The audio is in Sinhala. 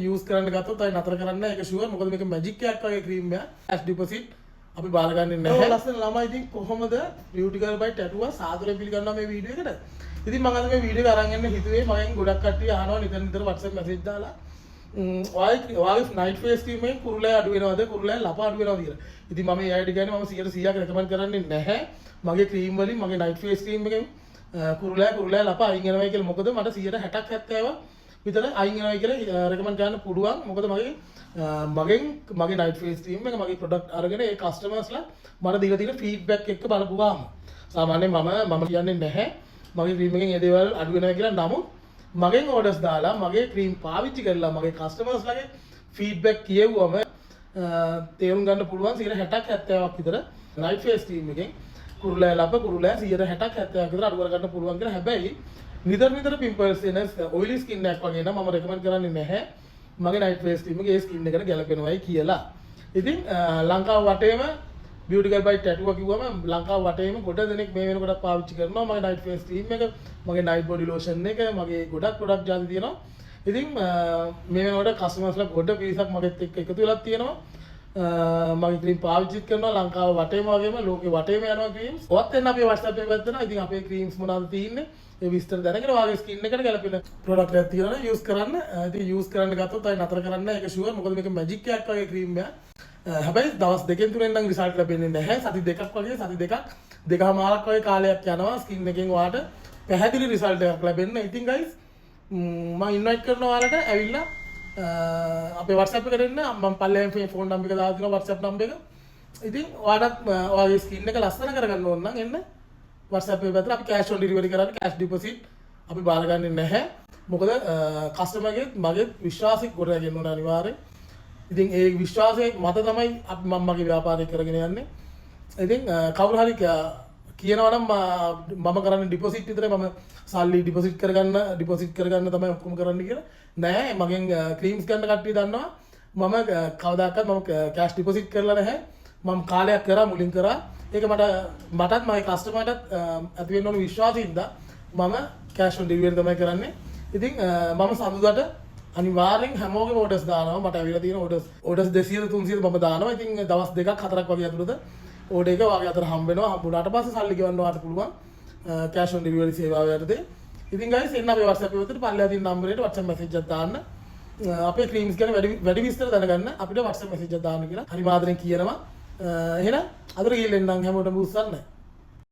යූස් කරන්න ගත්තොත් අය නතර කරන්න ඒක ෂුවර්. මොකද මේක මැජික් එකක් වගේ ක්‍රීම් එකක්. කැෂ් ඩිපොසිට් අපි බාරගන්නේ නැහැ. ලස්සන ළමයි ඉතින් කොහොමද බියුටි ගර්ල් බයි ටැටුව සාදරයෙන් පිළිගන්නවා මේ වීඩියෝ එකට. ඉතින් මම අද මේ වීඩියෝ එක අරන් එන්න හිතුවේ මගෙන් ගොඩක් කට්ටිය අහනවා නිතර WhatsApp මැසේජ් දාලා ඔයාගේ නයිට් ෆේස් ක්‍රීම් එකෙන් කුරුලෑ අඩු වෙනවද කුරුලෑ ලප අඩු වෙනවද කියලා. ඉතින් මම ඒ අයිට කියන්නේ මම 100%ක් රෙකමන්ඩ් කරන්නේ නැහැ. මගේ ක්‍රීම් වලින් මගේ නයිට් ෆේස් ක්‍රීම් එකෙන් කුරුලෑ ලප අයින් වෙනවා කියලා. මොකද මට 60%ක් 70% විතර අයින් වෙනවා කියලා රෙකමන්ඩ් කරන්න පුළුවන්. මොකද මගේ නයිට් ෆේස් ක්‍රීම් එක මගේ ප්‍රොඩක්ට් අරගෙන ඒ කස්ටමර්ස්ලා මට දීලා තියෙන ෆීඩ්බැක් එක බලපුවාම සාමාන්‍යයෙන් මම කියන්නේ නැහැ මගේ ක්‍රීම් එකෙන් ඒ දේවල් අඩු වෙනවා කියලා. නමුත් මගෙන් ඕඩර්ස් දාලා මගේ ක්‍රීම් පාවිච්චි කරලා මගේ කස්ටමර්ස්ලාගේ ෆීඩ්බැක් කියෙව්වම තේරුම් ගන්න පුළුවන් 60%ක් 70%ක් විතර නයිට් ෆේස් ක්‍රීම් එකෙන් කුරුලෑ ලප කුරුලෑ 60%ක් 70%ක් විතර අඩු කරගන්න පුළුවන් කියලා. හැබැයි නිතර පිම්පල්ස් එන ඔයිලි ස්කින් එකක් වගේ නම් මම රෙකමන්ඩ් කරන්නේ නැහැ මගේ නයිට් ෆේස් ක්‍රීම් එක ඒ ස්කින් එකට ගැලපෙනවයි කියලා. ඉතින් ලංකාව වටේම බියුටි ගර්ල් බයි ටැටුව කිව්වම ලංකාව වටේම ගොඩ දෙනෙක් මේ වෙනකොට පාවිච්චි කරනවා මගේ නයිට් ෆේස් ක්‍රීම් එක, මගේ නයිට් බොඩි ලෝෂන් එක, මගේ ගොඩක් ප්‍රොඩක්ට් ජාති තියෙනවා. ඉතින් මේ වෙනකොට කස්ටමර්ස්ලා ගොඩ පිරිසක් මගෙත් එක්ක එකතු වෙලා තියෙනවා. මගේ ක්‍රීම් පාවිච්චි කරනවා ලංකාව වටේම වගේම ලෝකෙ වටේම යනවා ක්‍රීම්ස්. ඔයත් එන්න අපේ WhatsApp එකේ පැත්තට. ඉතින් අපේ ක්‍රීම්ස් මොනවද තියෙන්නේ ඒ විස්තර දැනගෙන ඔයාගේ ස්කින් එකට ගැලපෙන ප්‍රොඩක්ට් එකක් තියෙනවා යූස් කරන්න. ඉතින් යූස් කරන්න ගත්තොත් අය නතර කරන්න ඒක ෂුවර්. මොකද මේක මැජික් එකක් වගේ ක්‍රීම් එකක්. හැබැයි දවස් දෙකෙන් තුනෙන් නම් රිසල්ට් ලැබෙන්නේ නැහැ. සති දෙකක් වගේ සති දෙකමාරක් වගේ කාලයක් යනවා ස්කින් එකෙන් ඔයාට පැහැදිලි රිසල්ට් එකක් ලැබෙන්න. ඉතින් ගයිස් මම ඉන්වයිට් කරනවා ඔයාලට ඇවිල්ලා අපේ WhatsApp එකට එන්න. මම පල්ලෙන් ෆෝන් නම්බර් එක දාලා තියෙනවා WhatsApp නම්බර එක. ඉතින් ඔයාලත් ඔයාගේ ස්කින් එක ලස්සන කරගන්න ඕන නම් එන්න WhatsApp එකේ පැත්තට. අපි කෑෂ් ඔන් ඩිලිවරි කරන්නේ කෑෂ් ඩිපොසිට් අපි බාරගන්නේ නැහැ. මොකද කස්ටමර්ගේ මගේ විශ්වාසයක් ගොඩ නැගෙන්න ඕන අනිවාර්යෙන්. ඉතින් ඒ විශ්වාසය මත තමයි අපි මම මගේ ව්‍යාපාරය කරගෙන යන්නේ. ඉතින් කවුරු හරි කියනවා නම් මම කරන්නේ ඩිපොසිට් විතරයි මම සල්ලි ඩිපොසිට් කරගන්න තමයි ඔක්කොම කරන්න කියලා. නෑ මගෙන් ක්‍රීම්ස් ගන්න කට්ටිය දන්නවා මම කවදාකවත් මම කෑෂ් ඩිපොසිට් කරලා නැහැ. මම කාලයක් කරා මුලින් කරා. ඒක මටත් මගේ කස්ටමර්ටත් ඇති වෙන්න ඕන විශ්වාසයෙන්ද මම කෑෂ් ඔන් ඩිලිවරි තමයි කරන්නේ. ඉතින් මම සඳුදාට අනිවාර්යෙන් හැමෝගෙම ඕඩර්ස් දානවා. මට ඇවිල්ලා තියෙන ඕඩර්ස් 200 300 මම දානවා. ඉතින් දවස් දෙකක් හතරක් වගේ ඇතුළත ඕඩර් එක වාගේ අතර හම්බ වෙනවා. හම්බුනාට පස්සේ සල්ලි ගෙවන්න වාට පුළුවන් කෑෂ් ඔන් ඩිලිවරි සේවාව යටතේ. ඉතින් ගයිස් එන්න අපේ WhatsApp එකේ පල්ලෙහා තියෙන නම්බරේට WhatsApp මැසේජ් එකක් දාන්න. අපේ ක්‍රීම්ස් ගැන වැඩි විස්තර දැනගන්න අපිට WhatsApp මැසේජ් එකක් දාන්න කියලා හරි මාදරෙන් කියනවා. එහෙනම් අදට ගිහින් එන්නම් හැමෝටම උස්සන්න.